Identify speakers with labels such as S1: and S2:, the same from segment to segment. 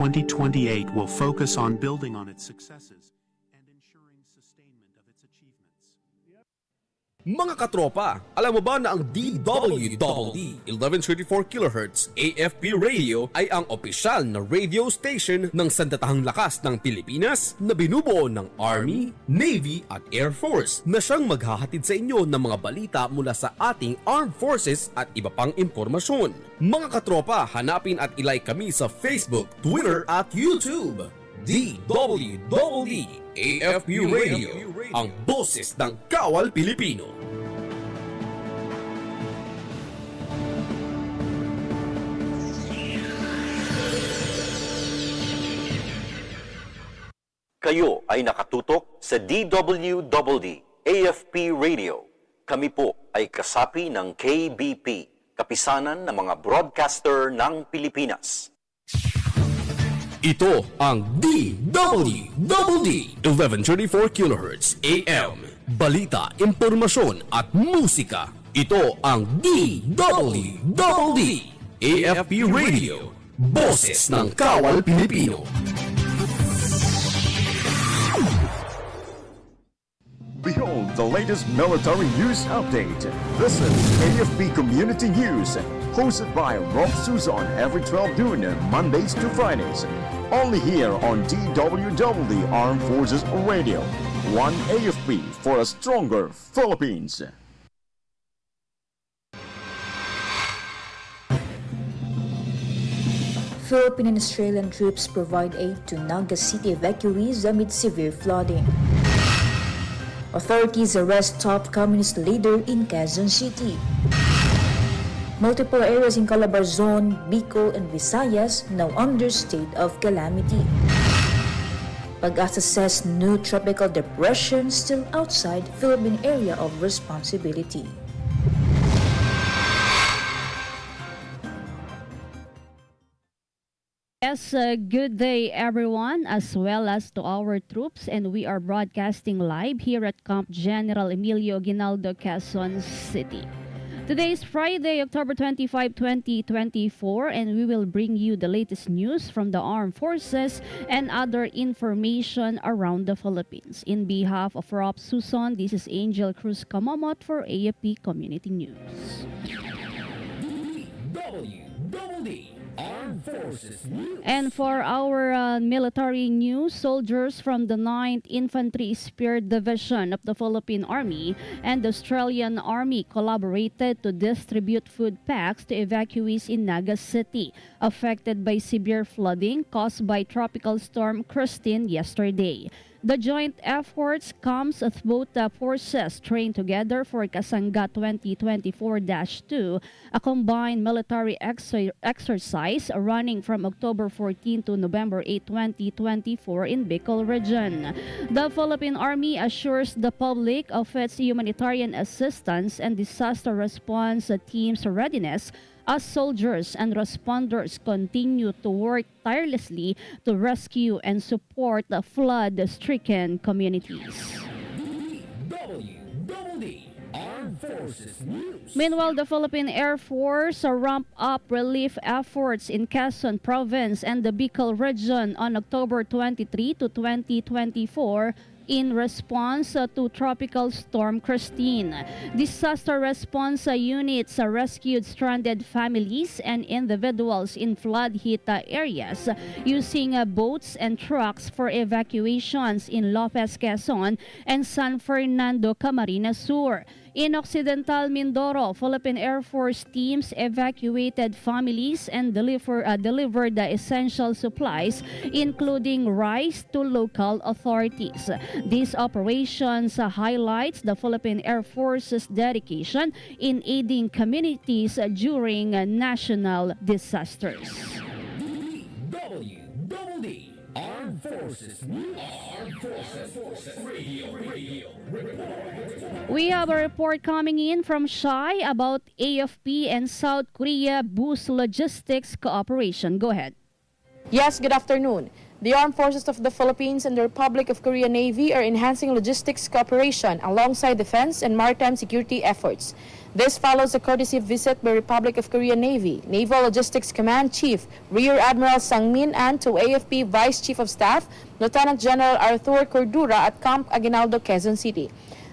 S1: 2028 will focus on building on its successes and ensuring sustainment of its achievements.
S2: Mga katropa, alam mo ba na ang DWDD 1134 kHz AFP radio ay ang opisyal na radio station ng sandatahang lakas ng Pilipinas na binubuo ng Army, Navy at Air Force na siyang maghahatid sa inyo ng mga balita mula sa ating Armed Forces at iba pang impormasyon. Mga katropa, hanapin at ilike kami sa Facebook, Twitter at YouTube. DWDD AFP Radio, ang boses ng Kawal Pilipino.
S3: Kayo ay nakatutok sa DWDD AFP Radio. Kami po ay kasapi ng KBP, Kapisanan ng mga Broadcaster ng Pilipinas.
S2: Ito ang DWDD 1134 kHz AM. Balita, impormasyon at musika. Ito ang DWDD AFP Radio. Boses ng Kawal Pilipino.
S4: Behold the latest military news update. This is AFP Community News, hosted by Rob Suzon every 12 noon, Mondays to Fridays. Only here on DWDD Armed Forces Radio. One AFP for a stronger Philippines.
S5: Philippine and Australian troops provide aid to Naga City evacuees amid severe flooding. Authorities arrest top communist leader in Quezon City. Multiple areas in Calabar Zone, Bicol, and Visayas now under state of calamity. Pag-asa says new tropical depression still outside Philippine area of responsibility.
S6: Yes, good day everyone, as well as to our troops, and we are broadcasting live here at Camp General Emilio Aguinaldo, Quezon City. Today is Friday, October 25, 2024, and we will bring you the latest news from the armed forces and other information around the Philippines. In behalf of Rob Suson, this is Angel Cruz Camomot for AFP Community News.
S2: DWDD Armed Forces News.
S6: And for our military news, soldiers from the 9th Infantry Spear Division of the Philippine Army and the Australian Army collaborated to distribute food packs to evacuees in Naga City, affected by severe flooding caused by Tropical Storm Christine yesterday. The joint efforts comes as both forces train together for Kasanga 2024-2, a combined military exercise running from October 14 to November 8, 2024 in Bicol region. The Philippine Army assures the public of its humanitarian assistance and disaster response team's readiness as soldiers and responders continue to work tirelessly to rescue and support the flood-stricken communities.
S2: DWDD Armed Forces News.
S6: Meanwhile, the Philippine Air Force ramped up relief efforts in Quezon Province and the Bicol region on October 23 to 2024 in response to Tropical Storm Christine. Disaster response units rescued stranded families and individuals in flood-hit areas using boats and trucks for evacuations in Lopez, Quezon and San Fernando, Camarines Sur. In Occidental Mindoro, Philippine Air Force teams evacuated families and delivered the essential supplies, including rice, to local authorities. These operations highlights the Philippine Air Force's dedication in aiding communities during national disasters.
S2: DWDD Armed Forces News. Armed Forces Radio.
S6: We have a report coming in from Shai about AFP and South Korea boost logistics cooperation. Go ahead.
S7: Yes, good afternoon. The Armed Forces of the Philippines and the Republic of Korea Navy are enhancing logistics cooperation alongside defense and maritime security efforts. This follows a courtesy visit by Republic of Korea Navy, Naval Logistics Command Chief Rear Admiral Sang-min and to AFP Vice Chief of Staff, Lieutenant General Arthur Cordura at Camp Aguinaldo, Quezon City.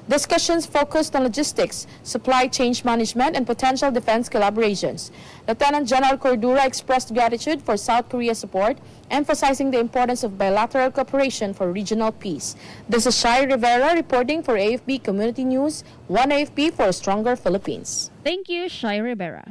S7: Discussions focused on logistics, supply chain management, and potential defense collaborations. Lieutenant General Cordura expressed gratitude for South Korea's support, emphasizing the importance of bilateral cooperation for regional peace. This is Shai Rivera reporting for AFP Community News, One AFP for a Stronger Philippines.
S6: Thank you, Shai Rivera.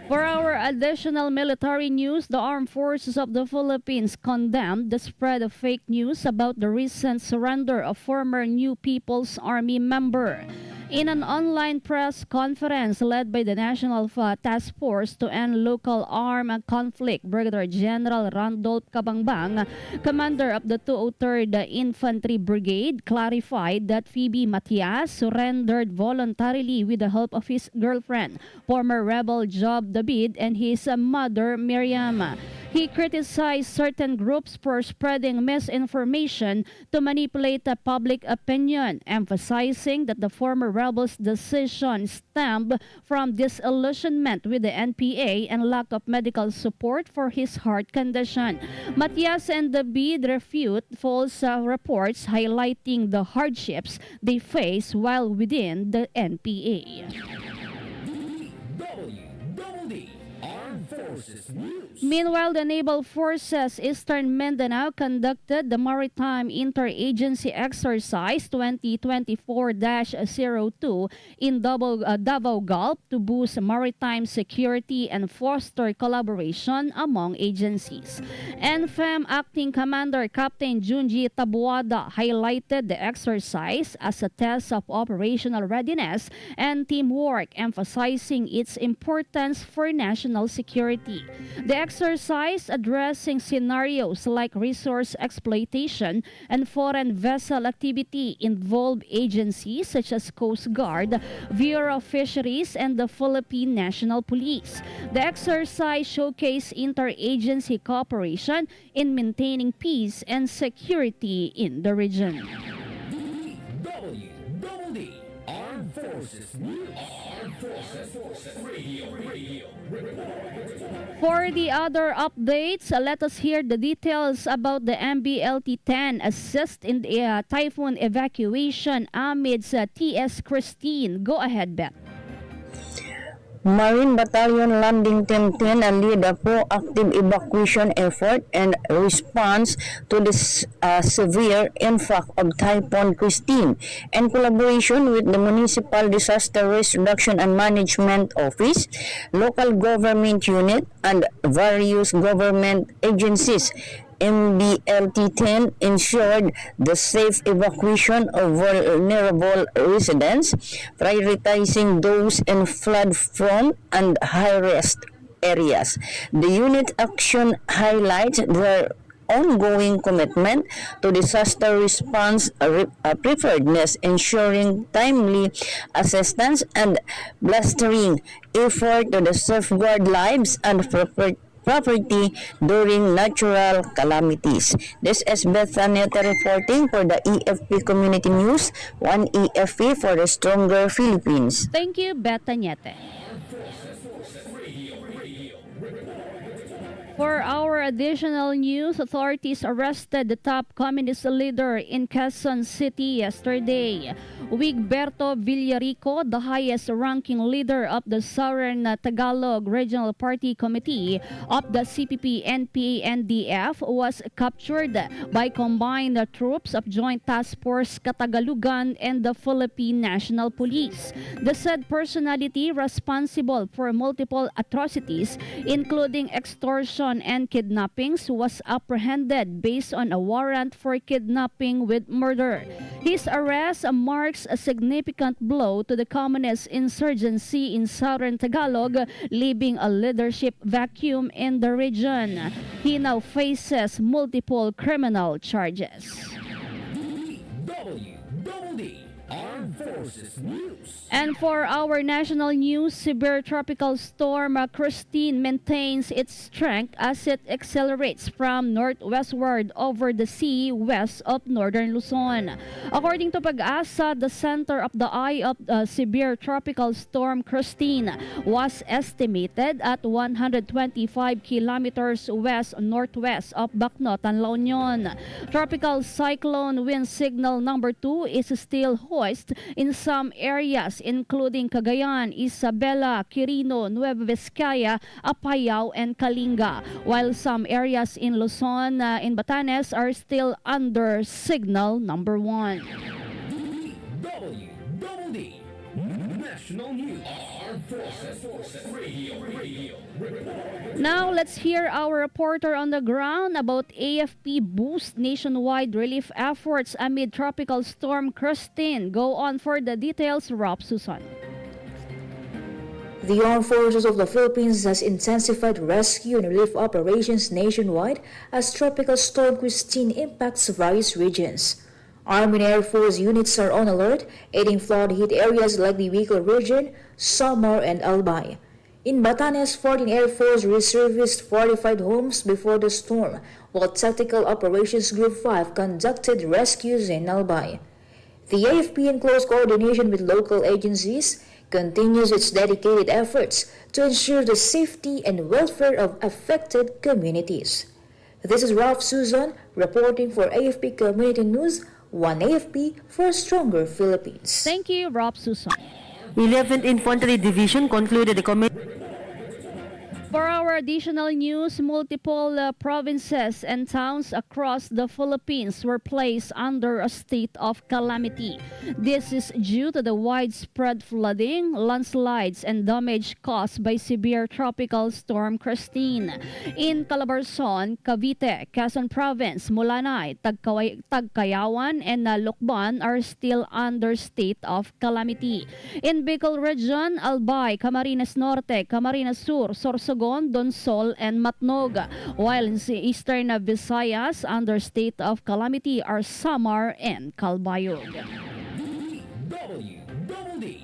S6: For our additional military news, the Armed Forces of the Philippines condemned the spread of fake news about the recent surrender of former New People's Army member. In an online press conference led by the National Task Force to End Local Armed Conflict, Brigadier General Randolph Cabangbang, commander of the 203rd Infantry Brigade, clarified that Phoebe Matias surrendered voluntarily with the help of his girlfriend, former rebel Job David, and his mother Miriam. He criticized certain groups for spreading misinformation to manipulate the public opinion, emphasizing that the former rebel's decision stemmed from disillusionment with the NPA and lack of medical support for his heart condition. Matias and David refute false reports highlighting the hardships they face while within the NPA. Meanwhile, the Naval Forces Eastern Mindanao conducted the Maritime Interagency Exercise 2024-02 in Davao Gulf to boost maritime security and foster collaboration among agencies. NFEM Acting Commander Captain Junji Tabuada highlighted the exercise as a test of operational readiness and teamwork, emphasizing its importance for national security. The exercise addressing scenarios like resource exploitation and foreign vessel activity involved agencies such as Coast Guard, Bureau of Fisheries, and the Philippine National Police. The exercise showcased interagency cooperation in maintaining peace and security in the region.
S2: DWDD Armed Forces News. Armed Forces Radio.
S6: For the other updates, let us hear the details about the MBLT-10 assist in the typhoon evacuation amidst TS Christine. Go ahead, Beth.
S8: Marine Battalion Landing Team 10 lead a proactive evacuation effort and response to the severe impact of Typhoon Christine in collaboration with the Municipal Disaster Risk Reduction and Management Office, local government unit, and various government agencies. MBLT-10 ensured the safe evacuation of vulnerable residents, prioritizing those in flood-prone and high-risk areas. The unit action highlights their ongoing commitment to disaster response preparedness, ensuring timely assistance and blustering effort to safeguard lives and property during natural calamities. This is Beth Aneta reporting for the AFP Community News, One AFP for a Stronger Philippines.
S6: Thank you, Beth Aneta. For our additional news, authorities arrested the top communist leader in Quezon City yesterday. Wigberto Villarico, the highest-ranking leader of the Southern Tagalog Regional Party Committee of the CPP-NPA-NDF, was captured by combined troops of Joint Task Force Katagalugan and the Philippine National Police. The said personality responsible for multiple atrocities, including extortion and kidnappings, was apprehended based on a warrant for kidnapping with murder. His arrest marks a significant blow to the communist insurgency in southern Tagalog, leaving a leadership vacuum in the region. He now faces multiple criminal charges.
S2: DWDD Armed Forces News.
S6: And for our national news, severe tropical storm Christine maintains its strength as it accelerates from northwestward over the sea west of northern Luzon. According to Pag-asa, the center of the eye of severe tropical storm Christine was estimated at 125 kilometers west-northwest of Bacnotan, La Union. Tropical cyclone wind signal number 2 is still hoist in some areas including Cagayan, Isabela, Quirino, Nueva Vizcaya, Apayao, and Kalinga, while some areas in Luzon in Batanes are still under signal number 1.
S2: DWDD National News. Armed Forces Radio.
S6: Now let's hear our reporter on the ground about AFP boost nationwide relief efforts amid tropical storm Christine. Go on for the details, Rob Susan.
S5: The Armed Forces of the Philippines has intensified rescue and relief operations nationwide as Tropical Storm Christine impacts various regions. Army and Air Force units are on alert, aiding flood-hit areas like the Bicol region, Samar, and Albay. In Batanes, 14 Air Force reservists fortified homes before the storm, while Tactical Operations Group 5 conducted rescues in Albay. The AFP, in close coordination with local agencies, continues its dedicated efforts to ensure the safety and welfare of affected communities. This is Ralph Susan reporting for AFP Community News, One AFP for a Stronger Philippines.
S6: Thank you, Rob Susan.
S9: 11th Infantry Division concluded the committee.
S6: For our additional news, multiple provinces and towns across the Philippines were placed under a state of calamity. This is due to the widespread flooding, landslides, and damage caused by severe tropical storm Christine. In Calabarzon, Cavite, Quezon Province, Mulanay, Tagkayawan, and Lucban are still under state of calamity. In Bicol Region, Albay, Camarines Norte, Camarines Sur, Sorsogon, Donsol, and Matnog, while in the eastern Visayas, under state of calamity are Samar and Calbayog.
S2: DWDD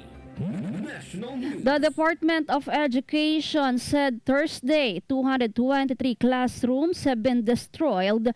S2: National News.
S6: The Department of Education said Thursday 223 classrooms have been destroyed,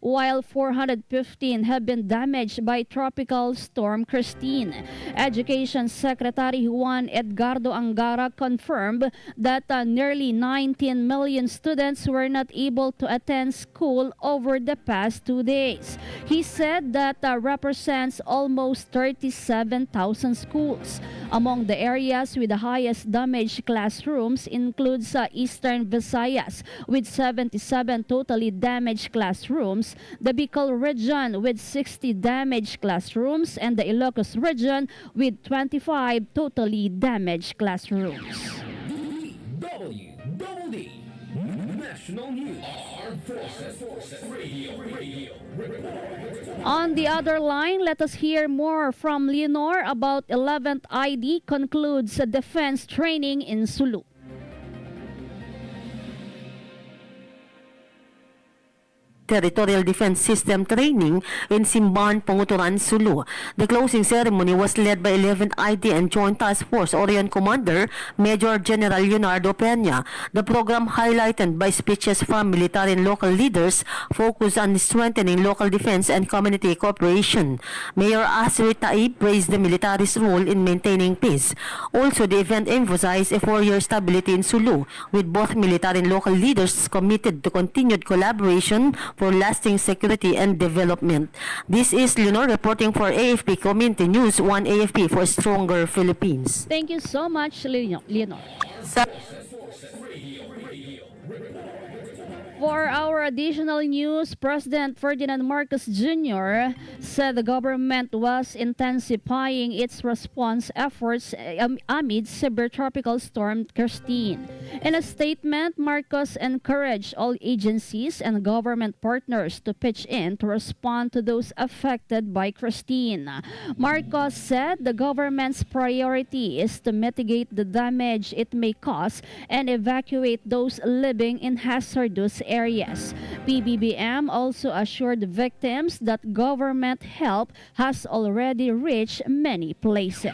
S6: while 415 have been damaged by Tropical Storm Christine. Education Secretary Juan Edgardo Angara confirmed that nearly 19 million students were not able to attend school over the past 2 days. He said that represents almost 37,000 schools. Among the areas with the highest damaged classrooms includes Eastern Visayas with 77 totally damaged classrooms, the Bicol region with 60 damaged classrooms, and the Ilocos region with 25 totally damaged classrooms.
S2: DWDD National News. Armed Forces Radio.
S6: On the other line, let us hear more from Leonor about 11th ID concludes a defense training in Sulu.
S9: Territorial Defense System training in Simban, Panguturan, Sulu. The closing ceremony was led by 11th ID and Joint Task Force Orion Commander Major General Leonardo Peña. The program, highlighted by speeches from military and local leaders, focused on strengthening local defense and community cooperation. Mayor Asri Taib praised the military's role in maintaining peace. Also, the event emphasized a 4-year stability in Sulu, with both military and local leaders committed to continued collaboration for lasting security and development. This is Leonor reporting for AFP Community News, One AFP for a Stronger Philippines.
S6: Thank you so much, Leonor. For our additional news, President Ferdinand Marcos Jr. said the government was intensifying its response efforts amid severe tropical storm Christine. In a statement, Marcos encouraged all agencies and government partners to pitch in to respond to those affected by Christine. Marcos said the government's priority is to mitigate the damage it may cause and evacuate evacuate those living in hazardous areas. PBBM also assured victims that government help has already reached many places.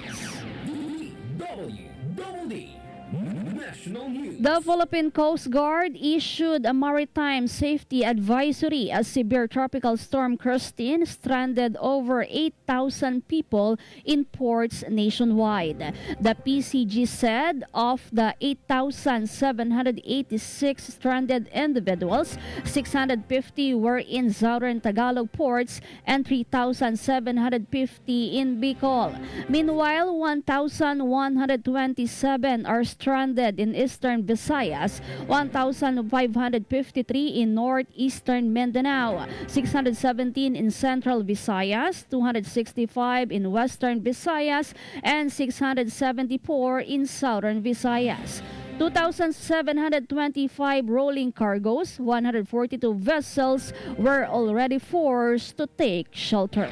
S6: The Philippine Coast Guard issued a maritime safety advisory as severe tropical storm Christine stranded over 8,000 people in ports nationwide. The PCG said of the 8,786 stranded individuals, 650 were in southern Tagalog ports and 3,750 in Bicol. Meanwhile, 1,127 are stranded in eastern Visayas, 1,553 in northeastern Mindanao, 617 in central Visayas, 265 in western Visayas, and 674 in southern Visayas. 2,725 rolling cargoes, 142 vessels were already forced to take shelter.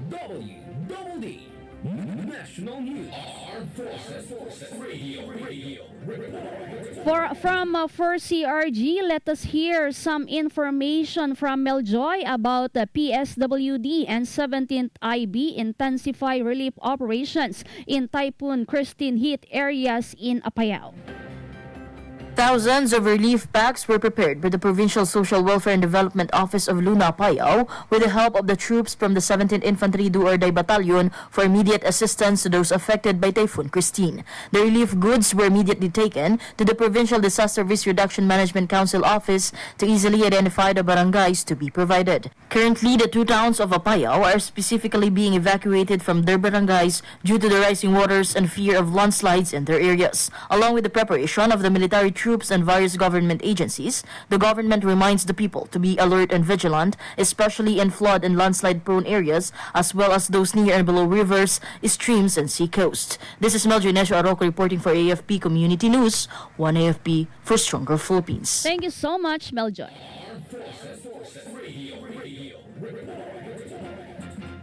S2: DWDD National News. Armed Forces Radio.
S6: From 4CRG, let us hear some information from Meljoy about the PSWD and 17th IB intensify relief operations in Typhoon Christine hit areas in Apayao.
S7: Thousands of relief packs were prepared by the Provincial Social Welfare and Development Office of Luna, Apayao, with the help of the troops from the 17th Infantry Do-or-Die Battalion for immediate assistance to those affected by Typhoon Christine. The relief goods were immediately taken to the Provincial Disaster Risk Reduction Management Council office to easily identify the barangays to be provided. Currently, the 2 towns of Apayao are specifically being evacuated from their barangays due to the rising waters and fear of landslides in their areas. Along with the preparation of the military troops and various government agencies, the government reminds the people to be alert and vigilant, especially in flood and landslide-prone areas, as well as those near and below rivers, streams, and sea coast. This is Meljo Inesio Arroco reporting for AFP Community News, 1 AFP for Stronger Philippines.
S6: Thank you so much, Meljoy.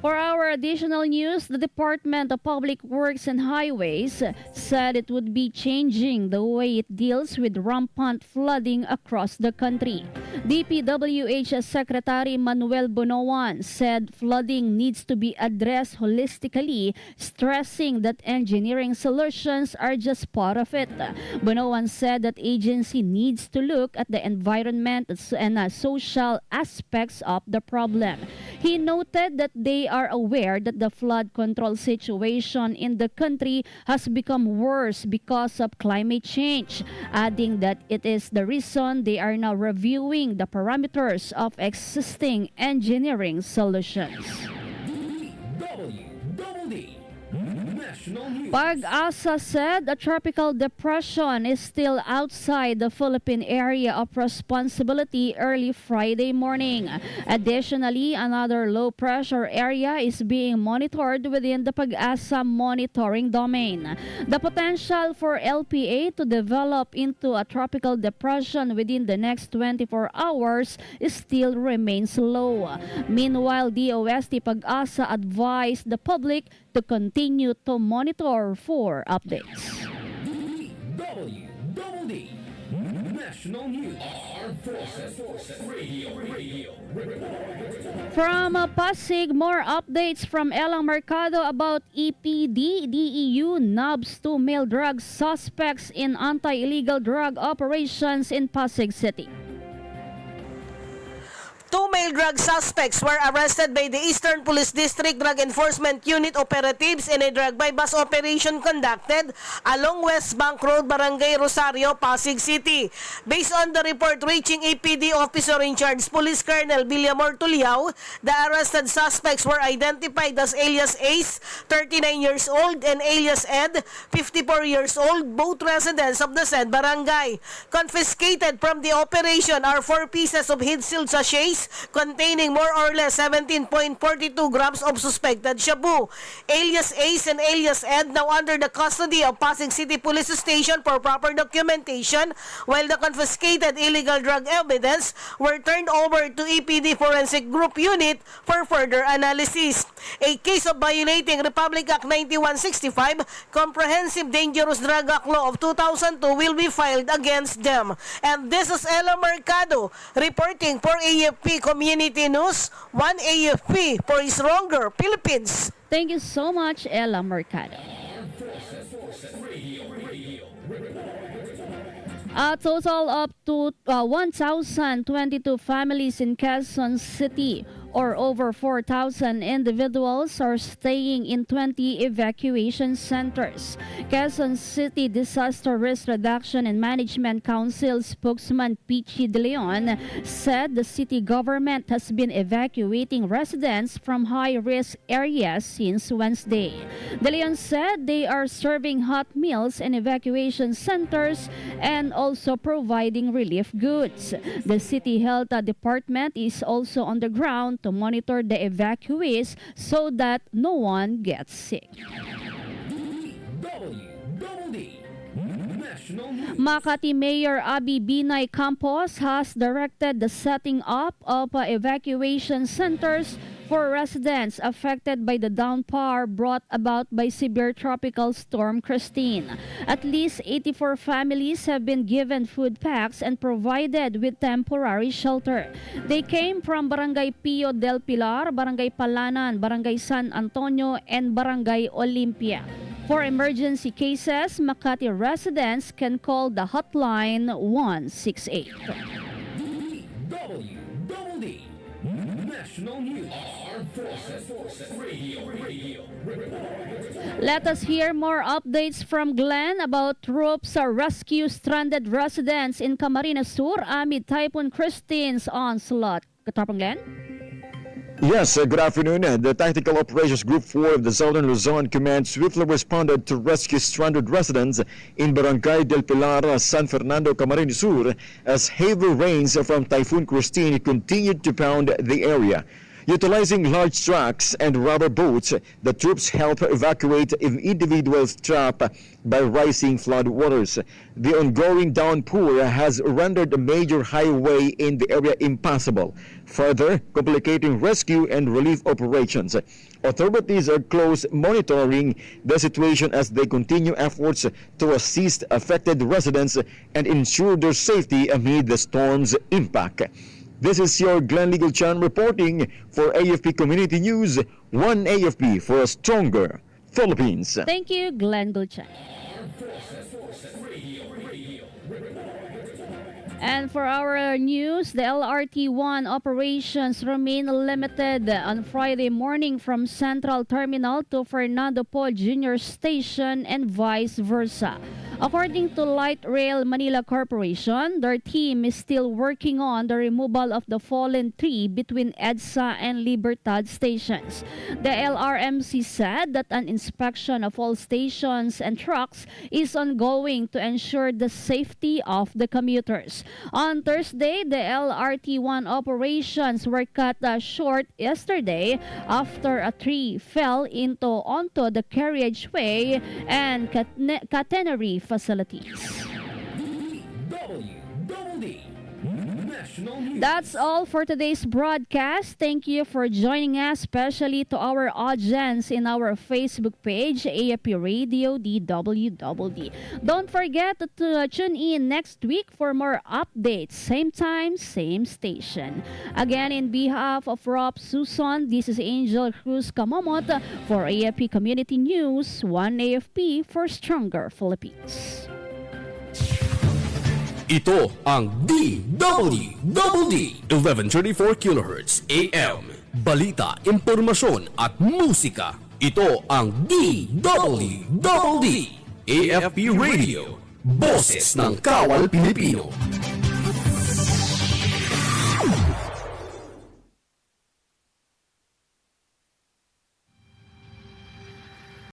S6: For our additional news, the Department of Public Works and Highways said it would be changing the way it deals with rampant flooding across the country. DPWH Secretary Manuel Bonoan said flooding needs to be addressed holistically, stressing that engineering solutions are just part of it. Bonoan said that agency needs to look at the environment and social aspects of the problem. He noted that they are aware that the flood control situation in the country has become worse because of climate change, adding that it is the reason they are now reviewing the parameters of existing engineering solutions. Pag-asa said a tropical depression is still outside the Philippine area of responsibility early Friday morning. Additionally, another low-pressure area is being monitored within the Pag-asa monitoring domain. The potential for LPA to develop into a tropical depression within the next 24 hours still remains low. Meanwhile, DOST Pag-asa advised the public to continue to monitor for updates.
S2: DWDD National News. Armed Forces Radio.
S6: From Pasig, more updates from Elang Mercado about EPD. DEU nabs 2 male drug suspects in anti-illegal drug operations in Pasig City.
S10: 2 male drug suspects were arrested by the Eastern Police District Drug Enforcement Unit operatives in a drug bypass operation conducted along West Bank Road, Barangay Rosario, Pasig City. Based on the report reaching APD Officer in Charge Police Colonel Villamor Tuliao, the arrested suspects were identified as alias Ace, 39 years old, and alias Ed, 54 years old, both residents of the said barangay. Confiscated from the operation are 4 pieces of heat-sealed sachets containing more or less 17.42 grams of suspected shabu. Alias Ace and alias Ed now under the custody of Pasig City Police Station for proper documentation, while the confiscated illegal drug evidence were turned over to EPD Forensic Group Unit for further analysis. A case of violating Republic Act 9165, Comprehensive Dangerous Drug Act Law of 2002 will be filed against them. And this is Ella Mercado reporting for AFP Community News, 1 AFP for Stronger Philippines.
S6: Thank you so much, Ella Mercado. A total of 1,022 families in Quezon City, or over 4,000 individuals, are staying in 20 evacuation centers. Quezon City Disaster Risk Reduction and Management Council spokesman Pichi De Leon said the city government has been evacuating residents from high-risk areas since Wednesday. De Leon said they are serving hot meals in evacuation centers and also providing relief goods. The City Health Department is also on the ground to monitor the evacuees so that no one gets sick. Makati Mayor Abby Binay Campos has directed the setting up of evacuation centers for residents affected by the downpour brought about by severe tropical storm Christine. At least 84 families have been given food packs and provided with temporary shelter. They came from Barangay Pio del Pilar, Barangay Palanan, Barangay San Antonio, and Barangay Olympia. For emergency cases, Makati residents can call the hotline 168.
S2: DWDD National News. Armed Forces Radio.
S6: Let us hear more updates from Glenn about troops rescue stranded residents in Camarines Sur amid Typhoon Christine's onslaught. Katapang Glenn?
S4: Yes, good afternoon. The Tactical Operations Group 4 of the Southern Luzon Command swiftly responded to rescue stranded residents in Barangay del Pilar, San Fernando, Camarines Sur, as heavy rains from Typhoon Christine continued to pound the area. Utilizing large trucks and rubber boats, the troops helped evacuate individuals trapped by rising flood waters. The ongoing downpour has rendered a major highway in the area impassable, further complicating rescue and relief operations. Authorities are close monitoring the situation as they continue efforts to assist affected residents and ensure their safety amid the storm's impact. This is your Glenn Legal Chan reporting for AFP Community News, 1 AFP for a stronger Philippines.
S6: Thank you, Glenn Gulchan. And for our news, the LRT-1 operations remain limited on Friday morning from Central Terminal to Fernando Po Jr. Station and vice versa. According to Light Rail Manila Corporation, their team is still working on the removal of the fallen tree between EDSA and Libertad stations. The LRMC said that an inspection of all stations and trucks is ongoing to ensure the safety of the commuters. On Thursday, the LRT-1 operations were cut short yesterday after a tree fell onto the carriageway and catenary facilities. That's all for today's broadcast. Thank you for joining us, especially to our audience in our Facebook page, AFP Radio DWDD. Don't forget to tune in next week for more updates. Same time, same station. Again, in behalf of Rob Susan, this is Angel Cruz Camomot for AFP Community News, 1 AFP for Stronger Philippines.
S2: Ito ang DWDD 1134 kHz AM. Balita, impormasyon at musika. Ito ang DWDD AFP Radio. Boses ng Kawal Pilipino.